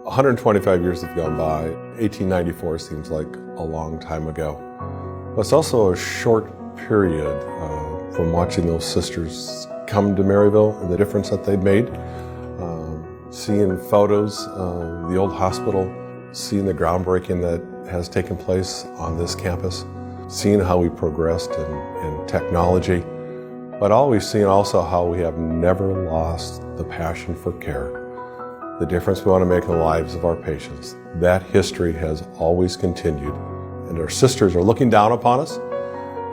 125 years have gone by. 1894 seems like a long time ago. But it's also a short period from watching those sisters come to Maryville and the difference that they've made. Seeing photos of the old hospital, seeing the groundbreaking that has taken place on this campus, seeing how we progressed in technology, but always seeing also how we have never lost the passion for care, the difference we want to make in the lives of our patients. That history has always continued, and our sisters are looking down upon us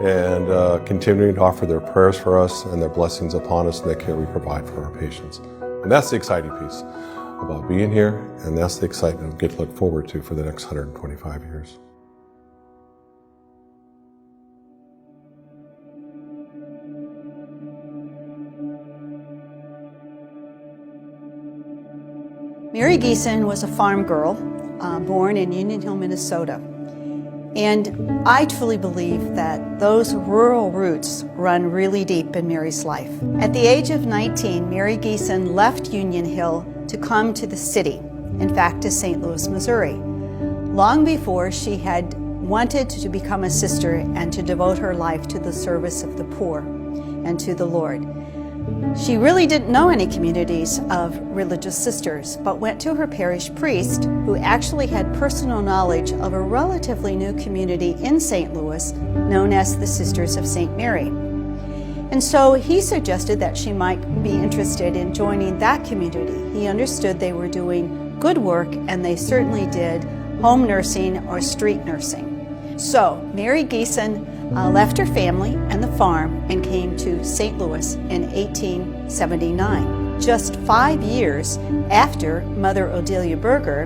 and continuing to offer their prayers for us and their blessings upon us and the care we provide for our patients. And that's the exciting piece about being here, and that's the excitement we get to look forward to for the next 125 years. Mary Geeson was a farm girl born in Union Hill, Minnesota. And I truly believe that those rural roots run really deep in Mary's life. At the age of 19, Mary Geeson left Union Hill to come to the city, in fact to St. Louis, Missouri. Long before, she had wanted to become a sister and to devote her life to the service of the poor and to the Lord. She really didn't know any communities of religious sisters, but went to her parish priest, who actually had personal knowledge of a relatively new community in St. Louis known as the Sisters of St. Mary. And so he suggested that she might be interested in joining that community. He understood they were doing good work, and they certainly did home nursing or street nursing. So Mary Geeson left her family and the farm and came to St. Louis in 1879, just 5 years after Mother Odelia Berger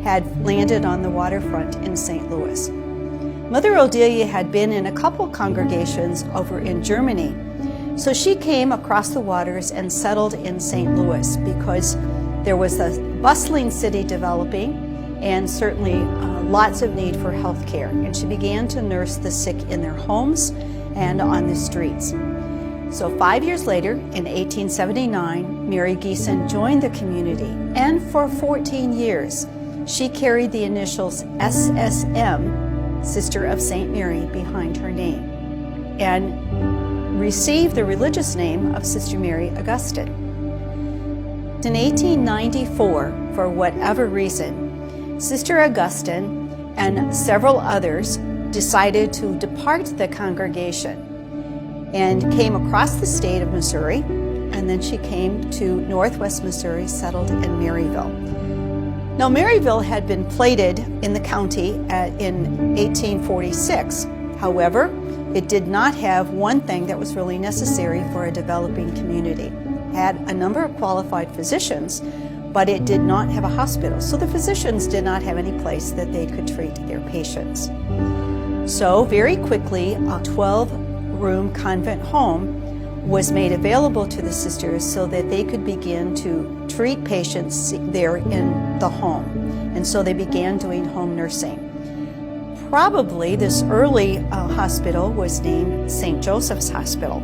had landed on the waterfront in St. Louis. Mother Odelia had been in a couple congregations over in Germany, so she came across the waters and settled in St. Louis because there was a bustling city developing and certainly lots of need for health care. And she began to nurse the sick in their homes and on the streets. So 5 years later, in 1879, Mary Geeson joined the community. And for 14 years, she carried the initials SSM, Sister of St. Mary, behind her name, and received the religious name of Sister Mary Augustine. In 1894, for whatever reason, Sister Augustine and several others decided to depart the congregation and came across the state of Missouri, and then she came to Northwest Missouri, settled in Maryville. Now, Maryville had been plated in the county in 1846. However, it did not have one thing that was really necessary for a developing community. It had a number of qualified physicians, but it did not have a hospital. So the physicians did not have any place that they could treat their patients. So very quickly, a 12-room convent home was made available to the sisters so that they could begin to treat patients there in the home. And so they began doing home nursing. Probably this early hospital was named St. Joseph's Hospital.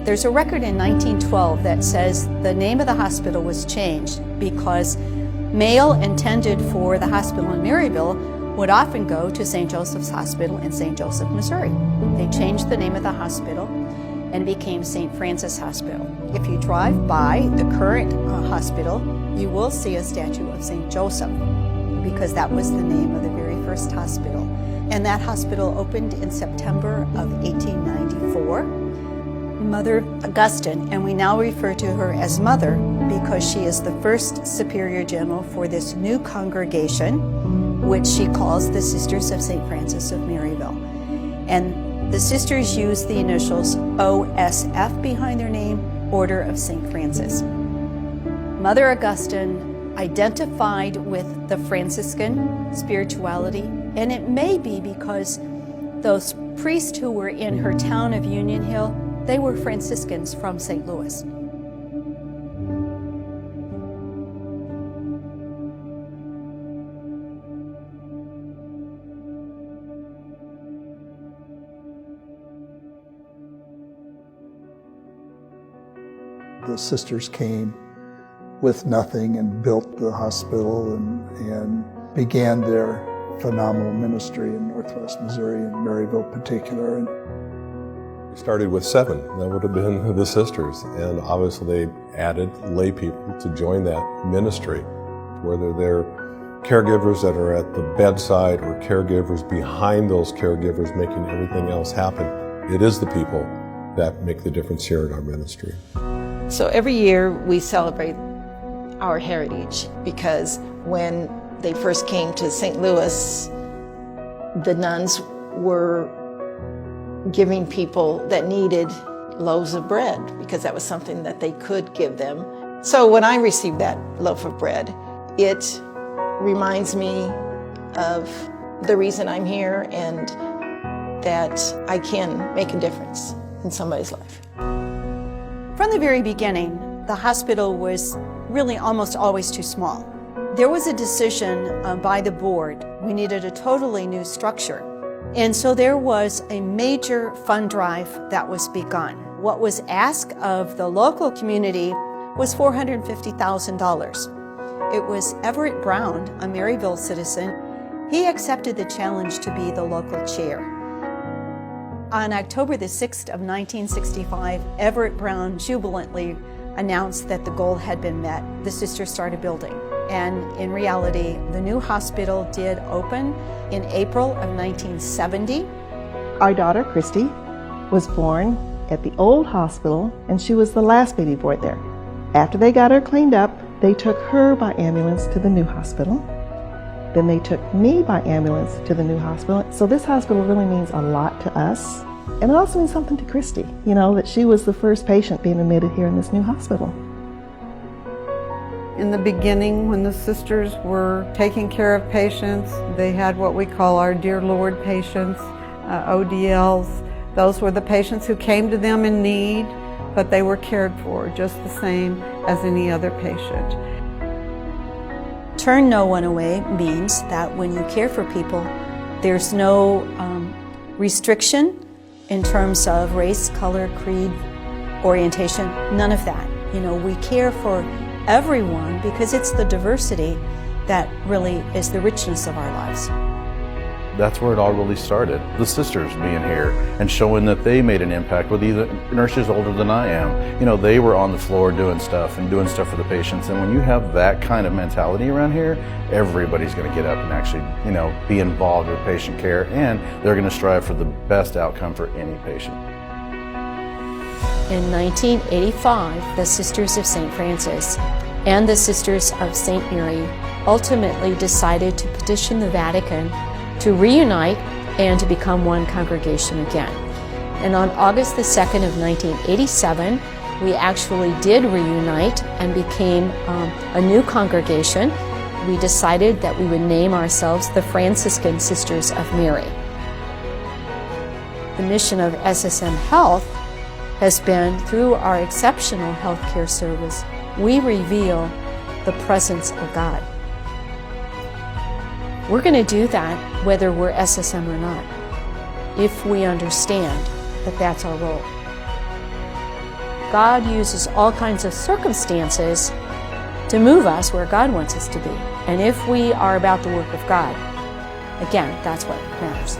There's a record in 1912 that says the name of the hospital was changed because mail intended for the hospital in Maryville would often go to St. Joseph's Hospital in St. Joseph, Missouri. They changed the name of the hospital and it became St. Francis Hospital. If you drive by the current hospital, you will see a statue of St. Joseph because that was the name of the very first hospital. And that hospital opened in September of 1894. Mother Augustine, and we now refer to her as Mother because she is the first Superior General for this new congregation, which she calls the Sisters of St. Francis of Maryville. And the sisters use the initials OSF behind their name, Order of St. Francis. Mother Augustine identified with the Franciscan spirituality, and it may be because those priests who were in her town of Union Hill, they were Franciscans from St. Louis. The sisters came with nothing and built the hospital and began their phenomenal ministry in Northwest Missouri, in Maryville in particular. We started with 7. That would have been the sisters. And obviously they added lay people to join that ministry, whether they're caregivers that are at the bedside or caregivers behind those caregivers making everything else happen. It is the people that make the difference here in our ministry. So every year we celebrate our heritage, because when they first came to St. Louis, the nuns were giving people that needed loaves of bread, because that was something that they could give them. So when I receive that loaf of bread, it reminds me of the reason I'm here and that I can make a difference in somebody's life. From the very beginning, the hospital was really almost always too small. There was a decision by the board. We needed a totally new structure. And so there was a major fund drive that was begun. What was asked of the local community was $450,000. It was Everett Brown, a Maryville citizen. He accepted the challenge to be the local chair. On October the 6th of 1965, Everett Brown jubilantly announced that the goal had been met. The sisters started building. And in reality, the new hospital did open in April of 1970. Our daughter, Christy, was born at the old hospital, and she was the last baby born there. After they got her cleaned up, they took her by ambulance to the new hospital. Then they took me by ambulance to the new hospital. So this hospital really means a lot to us. And it also means something to Christy, you know, that she was the first patient being admitted here in this new hospital. In the beginning, when the sisters were taking care of patients, they had what we call our Dear Lord patients, ODLs. Those were the patients who came to them in need, but they were cared for just the same as any other patient. Turn no one away means that when you care for people, there's no restriction in terms of race, color, creed, orientation, none of that. You know, we care for everyone because it's the diversity that really is the richness of our lives. That's where it all really started. The sisters being here and showing that they made an impact with either nurses older than I am. You know, they were on the floor doing stuff for the patients. And when you have that kind of mentality around here, everybody's going to get up and actually, you know, be involved with patient care, and they're going to strive for the best outcome for any patient. In 1985, the Sisters of St. Francis and the Sisters of St. Mary ultimately decided to petition the Vatican to reunite and to become one congregation again. And on August the 2nd of 1987, we actually did reunite and became a new congregation. We decided that we would name ourselves the Franciscan Sisters of Mary. The mission of SSM Health has been, through our exceptional healthcare service, we reveal the presence of God. We're going to do that whether we're SSM or not, if we understand that that's our role. God uses all kinds of circumstances to move us where God wants us to be. And if we are about the work of God, again, that's what matters.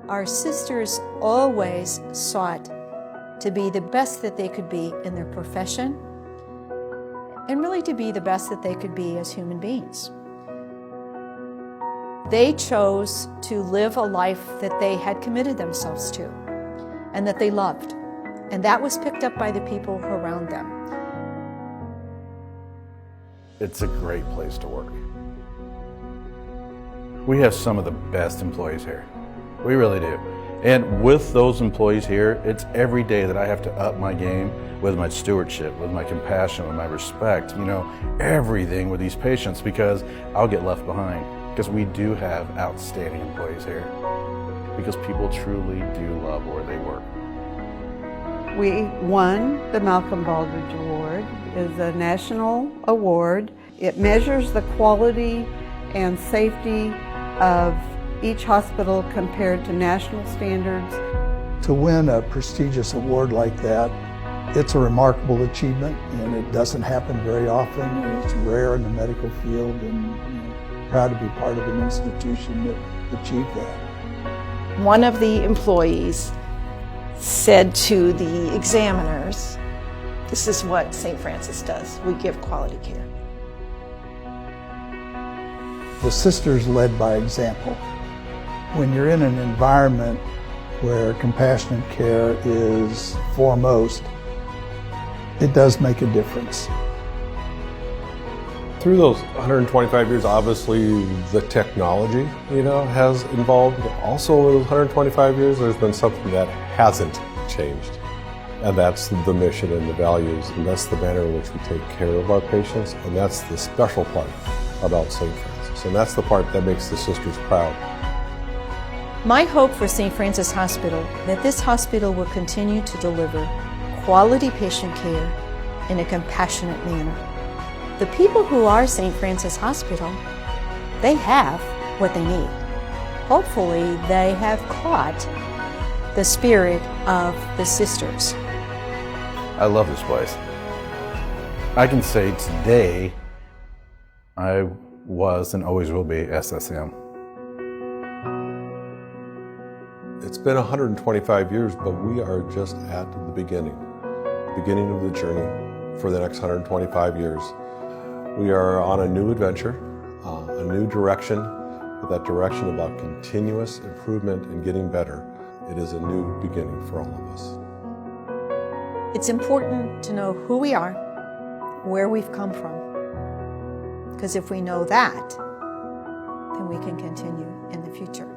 Our sisters always sought to be the best that they could be in their profession, and really to be the best that they could be as human beings. They chose to live a life that they had committed themselves to and that they loved, and that was picked up by the people around them. It's a great place to work. We have some of the best employees here. We really do. And with those employees here, it's every day that I have to up my game with my stewardship, with my compassion, with my respect, you know, everything with these patients, because I'll get left behind. Because we do have outstanding employees here. Because people truly do love where they work. We won the Malcolm Baldrige Award. It's a national award. It measures the quality and safety of each hospital compared to national standards. To win a prestigious award like that, it's a remarkable achievement, and it doesn't happen very often. It's rare in the medical field, and proud to be part of an institution that achieved that. One of the employees said to the examiners, "This is what St. Francis does. We give quality care." The sisters led by example. When you're in an environment where compassionate care is foremost, it does make a difference. Through those 125 years, obviously the technology, has evolved. Also, over those 125 years, there's been something that hasn't changed. And that's the mission and the values, and that's the manner in which we take care of our patients, and that's the special part about St. Francis. And that's the part that makes the sisters proud. My hope for St. Francis Hospital that this hospital will continue to deliver quality patient care in a compassionate manner. The people who are St. Francis Hospital, they have what they need. Hopefully, they have caught the spirit of the sisters. I love this place. I can say today, I was and always will be SSM. It's been 125 years, but we are just at the beginning of the journey for the next 125 years. We are on a new adventure, a new direction, but that direction about continuous improvement and getting better. It is a new beginning for all of us. It's important to know who we are, where we've come from, because if we know that, then we can continue in the future.